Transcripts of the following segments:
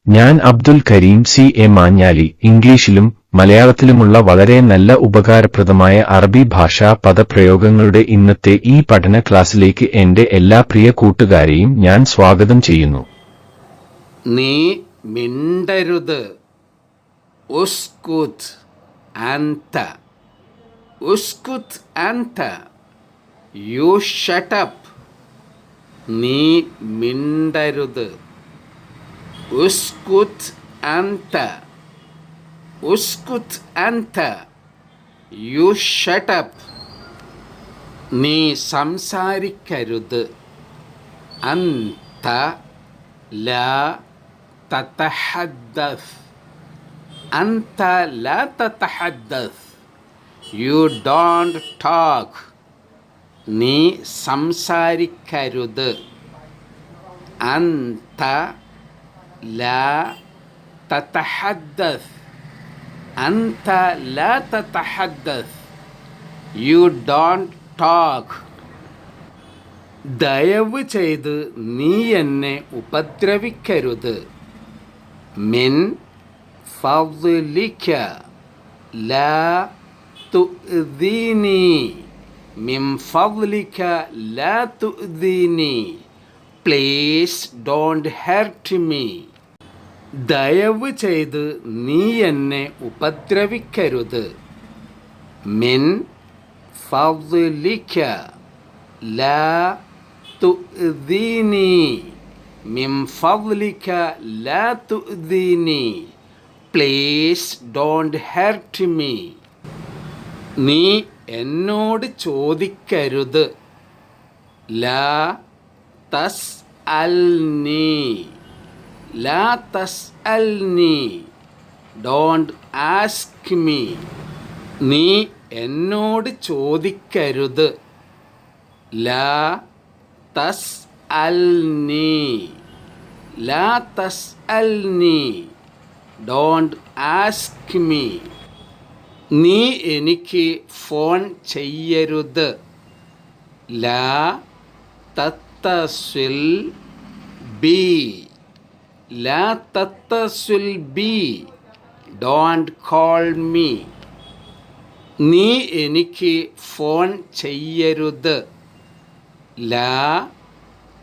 ഞാൻ അബ്ദുൽ കരീം CA മാഞ്ഞാലി. ഇംഗ്ലീഷിലും മലയാളത്തിലുമുള്ള വളരെ നല്ല ഉപകാരപ്രദമായ അറബി ഭാഷാ പദപ്രയോഗങ്ങളുടെ ഇന്നത്തെ ഈ പഠന ക്ലാസ്സിലേക്ക് എന്റെ എല്ലാ പ്രിയ കൂട്ടുകാരെയും ഞാൻ സ്വാഗതം ചെയ്യുന്നു. നീ മിണ്ടരുത്. ഉസ്കുത് അൻത. ഉസ്കുത് അൻത. You shut up. നീ മിണ്ടരുത്. ഉസ്കുത് അൻത. ഉസ്കുത് അൻത. You shut up. നീ സംസാരിക്കരുത്. അൻത ലാ തതഹദ്ദസ്. അൻത ലാ തതഹദ്ദസ്. You don't talk. നീ സംസാരിക്കരുത്. അൻത ലാ തതഹദ്ദസ്. അൻത ലാ തതഹദ്ദസ്. You don't talk. ദയവ് ചെയ്ത് നീ എന്നെ ഉപദ്രവിക്കരുത്. മിൻ ഫദ്ലിക ലാ തുഅ്ദീനി. മിൻ ഫദ്ലിക ലാ തുഅ്ദീനി. Please don't hurt me. ദയവ് ചെയ്ത് നീ എന്നെ ഉപദ്രവിക്കരുത്. മിൻ ഫദ്ലിക ലാ തുഅ്ദീനി. മിൻ ഫദ്ലിക ലാ തുഅ്ദീനി. Please don't hurt me. നീ എന്നോട് ചോദിക്കരുത്. ലാ തസ്അൽനി. ലാ തസ്അൽനി. Don't ask me. നീ എന്നോട് ചോദിക്കരുത്. ലാ തസ്അൽനി. ലാ തസ്അൽനി. Don't ask me. നീ എനിക്ക് ഫോൺ ചെയ്യരുത്. ലാ തത്തസിൽ ബി. ലാ തത്തസിൽ ബി. Don't call me. നീ എനിക്ക് ഫോൺ ചെയ്യരുത്. ലാ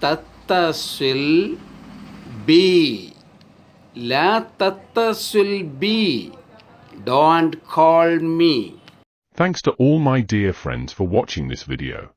തത്തസിൽ ബി. ലാ തത്തസിൽ B. Don't call me. Thanks to all my dear friends for watching this video.